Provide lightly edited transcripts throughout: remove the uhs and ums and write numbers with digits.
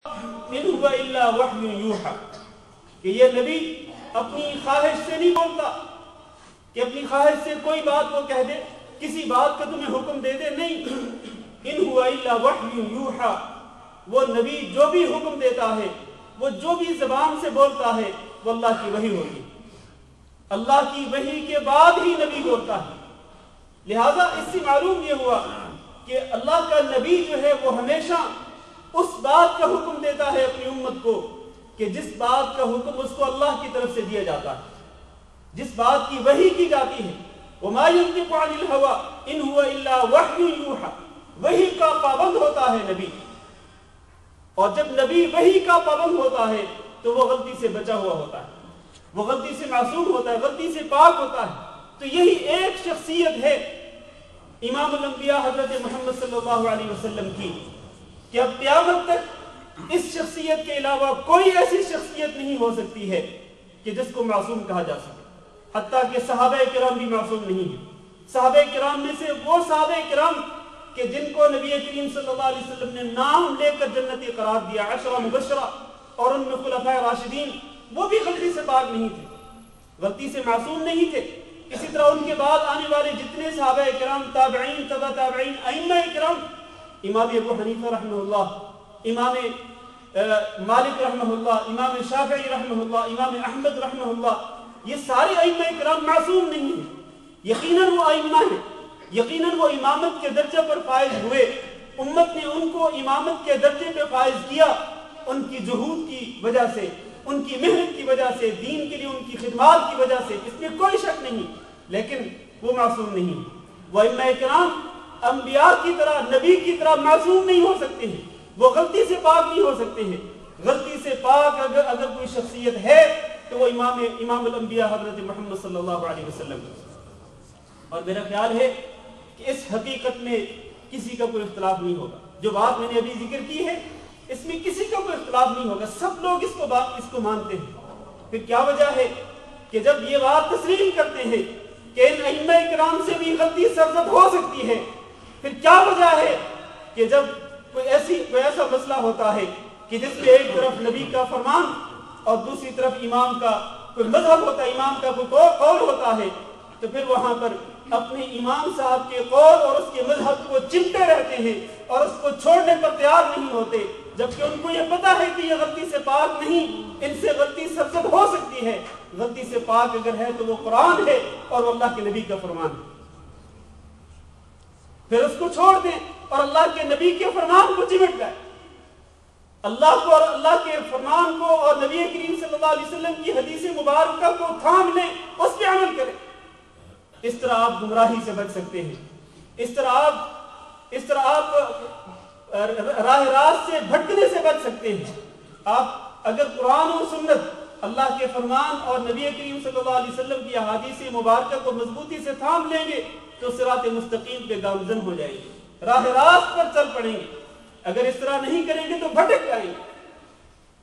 ان هو الا وحی یوحا، کہ یہ نبی اپنی خواہش سے نہیں بولتا، کہ اپنی خواہش سے کوئی بات وہ کہہ دے، کسی بات کا تمہیں حکم دے دے، نہیں، ان هو الا وحی یوحا، وہ نبی جو بھی حکم دیتا ہے، وہ جو بھی زبان سے بولتا ہے، وہ اللہ کی وحی ہوگی، اللہ کی وحی کے بعد ہی نبی بولتا ہے۔ لہذا اس سے معلوم یہ ہوا کہ اللہ کا نبی جو ہے وہ ہمیشہ اس بات کا حکم دیتا ہے اپنی امت کو کہ جس بات کا حکم اس کو اللہ کی طرف سے دیا جاتا ہے، جس بات کی وحی کی جاتی ہے۔ وَمَا يَنطِقُ عَنِ الْهَوَىٰ إِنْ هُوَ إِلَّا وَحْيٌ يُوحَىٰ، وحی کا پابند ہوتا ہے نبی، اور جب نبی وحی کا پابند ہوتا ہے تو وہ غلطی سے بچا ہوا ہوتا ہے، وہ غلطی سے معصوم ہوتا ہے، غلطی سے پاک ہوتا ہے۔ تو یہی ایک شخصیت ہے امام الانبیاء حضرت محمد صلی اللہ علیہ وسلم کی، کہ اب قیامت تک اس شخصیت کے علاوہ کوئی ایسی شخصیت نہیں ہو سکتی ہے کہ جس کو معصوم کہا جا سکے، حتیٰ کہ صحابہ کرام بھی معصوم نہیں ہیں۔ صحابہ کرام میں سے وہ صحابہ کرام کہ جن کو نبی کریم صلی اللہ علیہ وسلم نے نام لے کر جنتی قرار دیا، عشرہ مبشرہ، اور ان میں خلفائے راشدین، وہ بھی غلطی سے پاک نہیں تھے، غلطی سے معصوم نہیں تھے۔ اسی طرح ان کے بعد آنے والے جتنے صحابہ کرام، تابعین، تبع تابعین، ائمہ کرام، امام ابو حنیفہ رحمہ اللہ، امام مالک رحمہ اللہ، امام شافعی رحمہ اللہ، امام احمد رحمہ اللہ، یہ سارے ائمہ کرام معصوم نہیں ہیں۔ یقیناً وہ ائمہ ہیں، یقیناً وہ امامت کے درجے پر فائز ہوئے، امت نے ان کو امامت کے درجے پہ فائز کیا ان کی جہود کی وجہ سے، ان کی محنت کی وجہ سے، دین کے لیے ان کی خدمات کی وجہ سے، اس میں کوئی شک نہیں، لیکن وہ معصوم نہیں۔ وہ ائمہ کرام انبیاء کی طرح، نبی کی طرح معصوم نہیں ہو سکتے ہیں، وہ غلطی سے پاک نہیں ہو سکتے ہیں۔ غلطی سے پاک اگر کوئی شخصیت ہے تو وہ امام الانبیاء حضرت محمد صلی اللہ علیہ وسلم۔ اور میرا خیال ہے کہ اس حقیقت میں کسی کا کوئی اختلاف نہیں ہوگا، جو بات میں نے ابھی ذکر کی ہے اس میں کسی کا کوئی اختلاف نہیں ہوگا، سب لوگ اس کو مانتے ہیں۔ پھر کیا وجہ ہے کہ جب یہ بات تسلیم کرتے ہیں کہ ان ائمہ کرام سے بھی غلطی سرزد ہو سکتی ہے، پھر کیا وجہ ہے کہ جب کوئی ایسا مسئلہ ہوتا ہے کہ جس میں ایک طرف نبی کا فرمان اور دوسری طرف امام کا کوئی مذہب ہوتا ہے، امام کا کوئی قول ہوتا ہے، تو پھر وہاں پر اپنے امام صاحب کے قول اور اس کے مذہب کو چمٹے رہتے ہیں اور اس کو چھوڑنے پر تیار نہیں ہوتے، جبکہ ان کو یہ پتا ہے کہ یہ غلطی سے پاک نہیں، ان سے غلطی سرزد ہو سکتی ہے۔ غلطی سے پاک اگر ہے تو وہ قرآن ہے اور وہ اللہ کے نبی کا فرمان ہے، پھر اس کو چھوڑ دیں اور اللہ کے نبی کے فرمان کو چمٹ جائے، اللہ کو اور اللہ کے فرمان کو اور نبی کریم صلی اللہ علیہ وسلم کی حدیث مبارکہ کو تھام لیں، اس پہ عمل کریں۔ اس طرح آپ گمراہی سے بچ سکتے ہیں، اس طرح آپ راہ راست سے بھٹکنے سے بچ سکتے ہیں۔ آپ اگر قرآن و سنت، اللہ کے فرمان اور نبی کریم صلی اللہ علیہ وسلم کی احادیث مبارکہ کو مضبوطی سے تھام لیں گے تو صراط مستقیم پہ گامزن ہو جائیں گے، راہ راست پر چل پڑیں گے۔ اگر اس طرح نہیں کریں گے تو بھٹک جائیں گے۔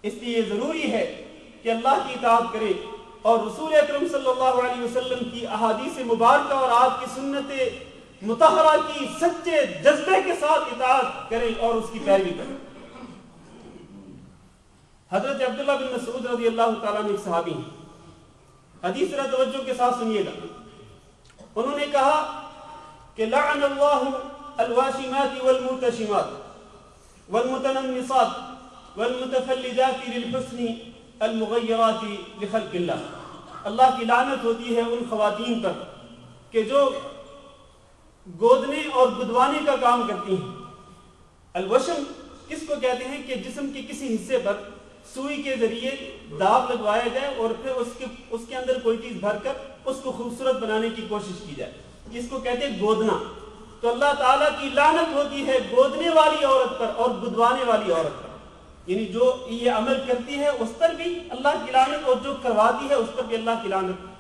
اس لیے ضروری ہے کہ اللہ کی اطاعت کرے اور رسول اکرم صلی اللہ علیہ وسلم کی احادیث مبارکہ اور آپ کی سنت مطہرہ کی سچے جذبے کے ساتھ اطاعت کریں اور اس کی پیروی کریں۔ حضرت عبداللہ بن مسعود رضی اللہ تعالیٰ عنہ ایک صحابی ہیں، حدیث ذرا توجہ کے ساتھ سنیے گا۔ انہوں نے کہا کہ لعن اللہ الواشمات والمرتشمات والمتنمصات والمتفلجات للحسن المغیرات لخلق اللہ، اللہ کی لعنت ہوتی ہے ان خواتین پر کہ جو گودنے اور گدوانے کا کام کرتی ہیں۔ الوشم کس کو کہتے ہیں کہ جسم کے کسی حصے پر سوئی کے ذریعے داغ لگوایا جائے اور پھر اس کے اندر کوئی چیز بھر کر اس کو خوبصورت بنانے کی کوشش کی جائے، جس کو کہتے ہیں گودنا۔ تو اللہ تعالیٰ کی لعنت ہوتی ہے گودنے والی عورت پر اور گدوانے والی عورت پر، یعنی جو یہ عمل کرتی ہے اس پر بھی اللہ کی لعنت اور جو کرواتی ہے اس پر بھی اللہ کی لعنت۔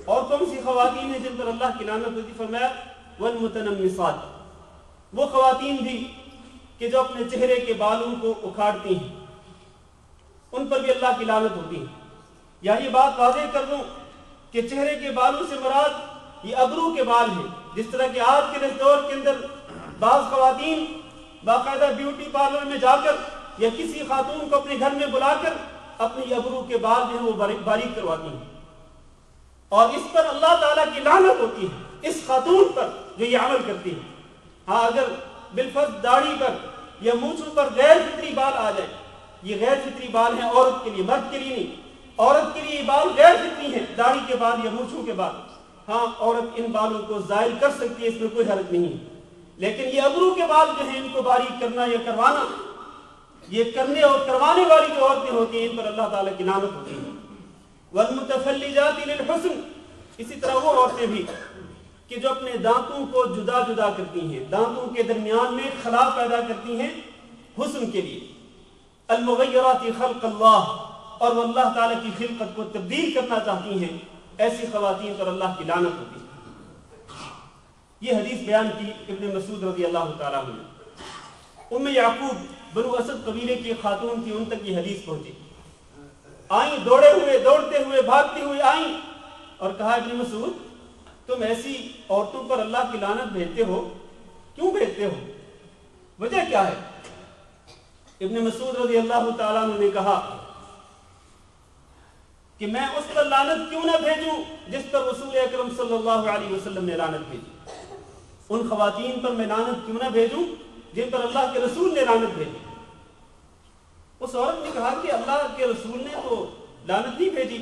اور کون سی خواتین ہیں جن پر اللہ کی لعنت ہوتی؟ فرمایا والمتنمصات، وہ خواتین بھی کہ جو اپنے چہرے کے بالوں کو اکھاڑتی ہیں، ان پر بھی اللہ کی لعنت ہوتی ہے۔ یا یہ بات واضح کر دوں کہ چہرے کے بالوں سے مراد یہ ابرو کے بال ہیں، جس طرح کہ آج کے دور کے اندر بعض خواتین باقاعدہ بیوٹی پارلر میں جا کر یا کسی خاتون کو اپنے گھر میں بلا کر اپنی ابرو کے بال جو ہیں وہ باریک کرواتی ہیں، اور اس پر اللہ تعالیٰ کی لعنت ہوتی ہے اس خاتون پر جو یہ عمل کرتی ہے۔ ہاں اگر بالفرض داڑھی پر یا مونچھوں پر غیر فطری بال آ جائے، یہ غیر فطری بال ہیں عورت کے لیے، مرد کے لیے نہیں، عورت کے لیے یہ بال غیر فطری ہیں، داڑھی کے بال یا مونچھوں کے بال، ہاں عورت ان بالوں کو زائل کر سکتی ہے، اس میں کوئی حرج نہیں ہے، لیکن یہ ابرو کے بال جو ہیں ان کو باریک کرنا یا کروانا، یہ کرنے اور کروانے والی جو عورتیں ہوتی ہیں ان پر اللہ تعالیٰ کی لعنت ہوتی ہے۔ والمتفلجات للحسن، اسی طرح وہ عورتیں بھی کہ جو اپنے دانتوں کو جدا جدا کرتی ہیں، دانتوں کے درمیان میں خلا پیدا کرتی ہیں حسن کے لیے۔ المغیرات خلق اللہ، اور وہ اللہ تعالیٰ کی خلقت کو تبدیل کرنا چاہتی ہیں، ایسی خواتین پر اللہ کی لعنت ہوتی ہے۔ یہ حدیث بیان کی ابن مسعود رضی اللہ تعالیٰ عنہ۔ ام یعقوب بنو اسد قبیلے کی خاتون تھی، ان تک یہ حدیث پہنچی، آئیں دوڑتے ہوئے بھاگتے ہوئے آئیں اور کہا ابن مسعود تم ایسی عورتوں پر اللہ کی لعنت بھیجتے ہو، کیوں بھیجتے ہو، وجہ کیا ہے؟ ابن مسعود رضی اللہ تعالیٰ عنہ نے کہا کہ میں اس پر لعنت کیوں نہ بھیجوں جس پر رسول اکرم صلی اللہ علیہ وسلم نے لعنت بھیجی، ان خواتین پر میں لعنت کیوں نہ بھیجوں جن پر اللہ کے رسول نے لعنت بھیجی۔ اس عورت نے کہا کہ اللہ کے رسول نے تو لعنت نہیں بھیجی،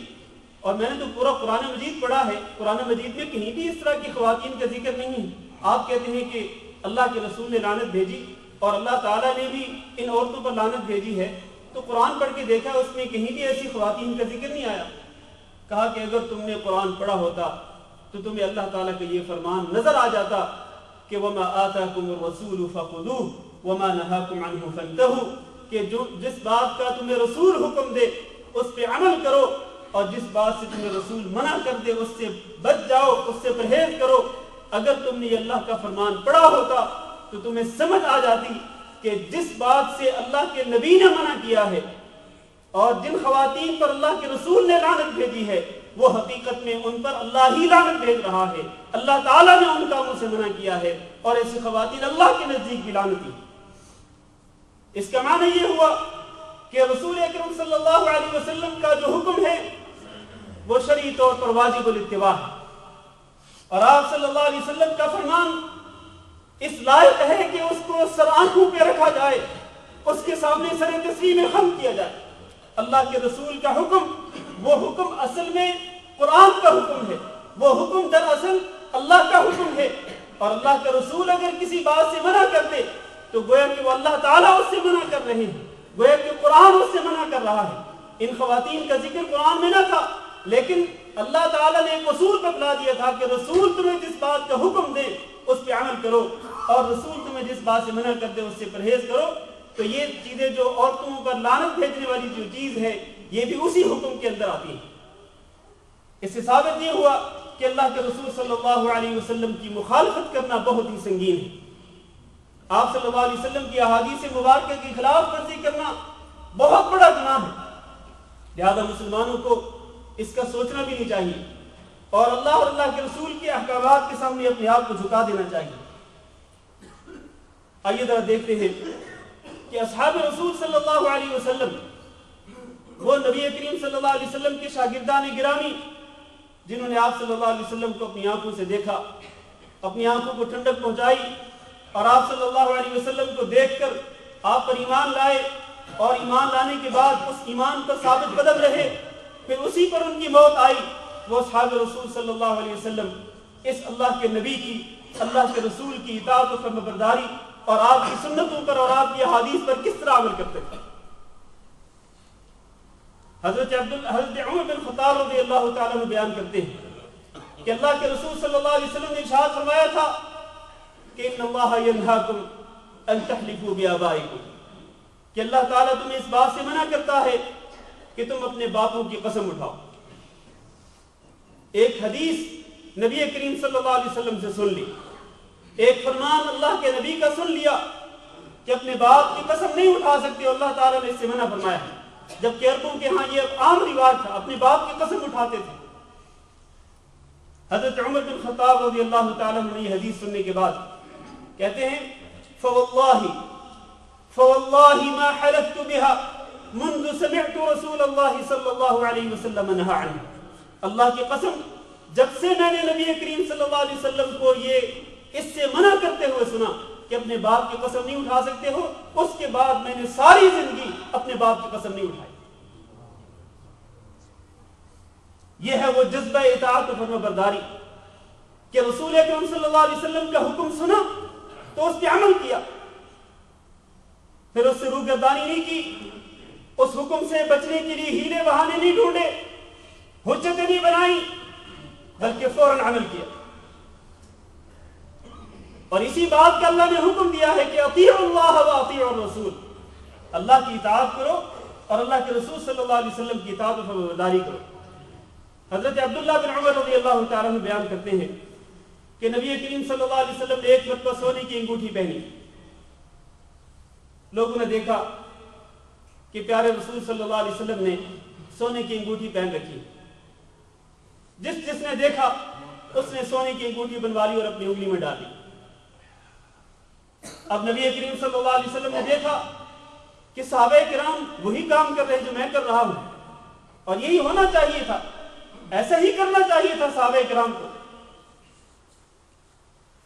اور میں نے تو پورا قرآن مجید پڑھا ہے، قرآن مجید میں کہیں بھی اس طرح کی خواتین کا ذکر نہیں ہے، آپ کہتے ہیں کہ اللہ کے رسول نے لعنت بھیجی اور اللہ تعالیٰ نے بھی ان عورتوں پر لعنت بھیجی ہے، تو قرآن پڑھ کے دیکھا اس میں کہیں بھی ایسی خواتین کا ذکر نہیں آیا۔ کہا کہ اگر تم نے قرآن پڑھا ہوتا تو تمہیں اللہ تعالیٰ کا یہ فرمان نظر آ جاتا کہ وَمَا آتَاكُمُ الرَّسُولُ فَخُذُوهُ وَمَا نَهَاكُمْ عَنْهُ فَانْتَهُوا، کہ جس بات کا تمہیں رسول حکم دے اس پہ عمل کرو، اور جس بات سے تمہیں رسول منع کر دے اس سے بچ جاؤ، اس سے پرہیز کرو۔ اگر تم نے یہ اللہ کا فرمان پڑھا ہوتا تو تمہیں سمجھ آ جاتی کہ جس بات سے اللہ کے نبی نے منع کیا ہے اور جن خواتین پر اللہ کے رسول نے لعنت بھیجی ہے وہ حقیقت میں ان پر اللہ ہی لعنت بھیج رہا ہے، اللہ تعالیٰ نے ان کاموں سے منع کیا ہے، اور ایسی خواتین اللہ کے نزدیک بھی لعنتی۔ اس کا معنی یہ ہوا کہ رسول اکرم صلی اللہ علیہ وسلم کا جو حکم ہے وہ شرعی طور پر واجب الاتباع ہے، اور آپ صلی اللہ علیہ وسلم کا فرمان اس لائق ہے کہ اس کو سر آنکھوں پہ رکھا جائے، اس کے سامنے سر تسلیم خم کیا جائے۔ اللہ کے رسول کا حکم، وہ حکم اصل میں قرآن کا حکم ہے، وہ حکم دراصل اللہ کا حکم ہے، اور اللہ کا رسول اگر کسی بات سے منع کرتے تو گویا کہ وہ اللہ تعالیٰ اس سے منع کر رہے ہیں، گویا کہ قرآن اس سے منع کر رہا ہے۔ ان خواتین کا ذکر قرآن میں نہ تھا، لیکن اللہ تعالیٰ نے ایک اصول بتلا دیا تھا کہ رسول تمہیں جس بات کا حکم دے اس پہ عمل کرو، اور رسول تمہیں جس بات سے منع کر دے اس سے پرہیز کرو۔ تو یہ چیزیں جو عورتوں پر لعنت بھیجنے والی جو چیز ہے یہ بھی اسی حکم کے اندر آتی ہے۔ اس سے ثابت یہ ہوا کہ اللہ کے رسول صلی اللہ علیہ وسلم کی مخالفت کرنا بہت ہی سنگین ہے۔ آپ صلی اللہ علیہ وسلم کی احادیث مبارکہ کی خلاف ورزی کرنا بہت بڑا گناہ ہے، لہذا مسلمانوں کو اس کا سوچنا بھی نہیں چاہیے، اور اللہ اور اللہ کے رسول کے احکامات کے سامنے اپنے آپ کو جھکا دینا چاہیے۔ آئیے ذرا دیکھتے ہیں کہ اصحاب رسول صلی اللہ علیہ وسلم، وہ نبی کریم صلی اللہ علیہ وسلم کے شاگردان گرامی جنہوں نے آپ صلی اللہ علیہ وسلم کو اپنی آنکھوں سے دیکھا، اپنی آنکھوں کو ٹھنڈک پہنچائی، اور آپ صلی اللہ علیہ وسلم کو دیکھ کر آپ پر ایمان لائے، اور ایمان لانے کے بعد اس ایمان پر ثابت قدم رہے، پھر اسی پر ان کی موت آئی۔ وہ اصحاب رسول صلی اللہ علیہ وسلم اس اللہ کے نبی کی، اللہ کے رسول کی اطاعت و فرمانبرداری اور آپ کی سنتوں پر اور آپ کی احادیث پر کس طرح عمل کرتے تھے۔ حضرت عمر بن خطاب رضی اللہ تعالیٰ عنہ بیان کرتے ہیں کہ اللہ کے رسول صلی اللہ علیہ وسلم نے ارشاد فرمایا تھا کہ ان اللہ ینہاکم ان تحلفوا بآبائکم، کہ اللہ تعالیٰ تمہیں اس بات سے منع کرتا ہے کہ تم اپنے باپوں کی قسم اٹھاؤ۔ ایک حدیث نبی کریم صلی اللہ علیہ وسلم سے سن لی، ایک فرمان اللہ کے نبی کا سن لیا کہ اپنے باپ کی قسم نہیں اٹھا سکتے، اللہ تعالیٰ نے اس سے منع فرمایا ہے، جبکہ عربوں کے ہاں یہ عام رواج تھا، اپنے باپ کی قسم اٹھاتے تھے۔ حضرت عمر بن خطاب رضی اللہ تعالیٰ عنہ یہ حدیث سننے کے بعد کہتے ہیں فواللہ ما حلفت بها منذ سمعت رسول اللہ صلی اللہ علیہ وسلم نہا عنہ. اللہ کی قسم جب سے میں نے نبی کریم صلی اللہ علیہ وسلم کو یہ اس سے منع کرتے ہوئے سنا کہ اپنے باپ کی قسم نہیں اٹھا سکتے ہو، اس کے بعد میں نے ساری زندگی اپنے باپ کی قسم نہیں اٹھائی. یہ ہے وہ جذبہ اطاعت و فرما برداری کہ رسول اکرم صلی اللہ علیہ وسلم کا حکم سنا تو اس پہ عمل کیا، پھر اس سے روگردانی نہیں کی، اس حکم سے بچنے کے لیے ہیلے بہانے نہیں ڈھونڈے، حجتیں نہیں بنائی، بلکہ فوراً عمل کیا. اور اسی بات کا اللہ نے حکم دیا ہے کہ اطیعوا اللہ و اطیعوا الرسول، اللہ کی اطاعت کرو اور اللہ کے رسول صلی اللہ علیہ وسلم کی اطاعت و فرمانبرداری کرو. حضرت عبداللہ بن عمر رضی اللہ تعالیٰ عنہ بیان کرتے ہیں کہ نبی کریم صلی اللہ علیہ وسلم نے ایک مرتبہ سونے کی انگوٹھی پہنی. لوگوں نے دیکھا کہ پیارے رسول صلی اللہ علیہ وسلم نے سونے کی انگوٹھی پہن رکھی. جس نے دیکھا اس نے سونے کی انگوٹھی بنوا لی اور اپنی انگلی میں ڈالی. اب نبی کریم صلی اللہ علیہ وسلم نے دیکھا کہ صحابہ کرام وہی کام کر رہے جو میں کر رہا ہوں، اور یہی ہونا چاہیے تھا، ایسا ہی کرنا چاہیے تھا صحابہ کرام کو.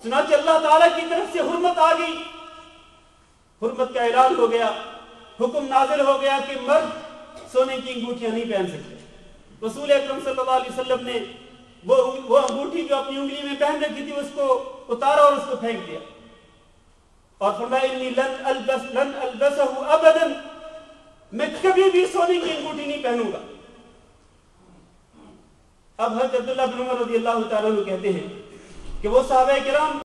چنانچہ اللہ تعالیٰ کی طرف سے حرمت آ گئی، حرمت کا اعلان ہو گیا، حکم نازل ہو گیا کہ مرد سونے کی انگوٹھیاں نہیں پہن سکتے. رسول اکرم صلی اللہ علیہ وسلم نے وہ انگوٹھی جو اپنی انگلی میں پہن رکھی تھی اس کو اتارا اور اس کو پھینک دیا اور فرمایا انی لن البسہ ابدا، میں کبھی بھی سونے کی انگوٹھی نہیں پہنوں گا. اب حضرت عبداللہ بن عمر رضی اللہ تعالیٰ عنہ کہتے ہیں کہ وہ صحابہ کرام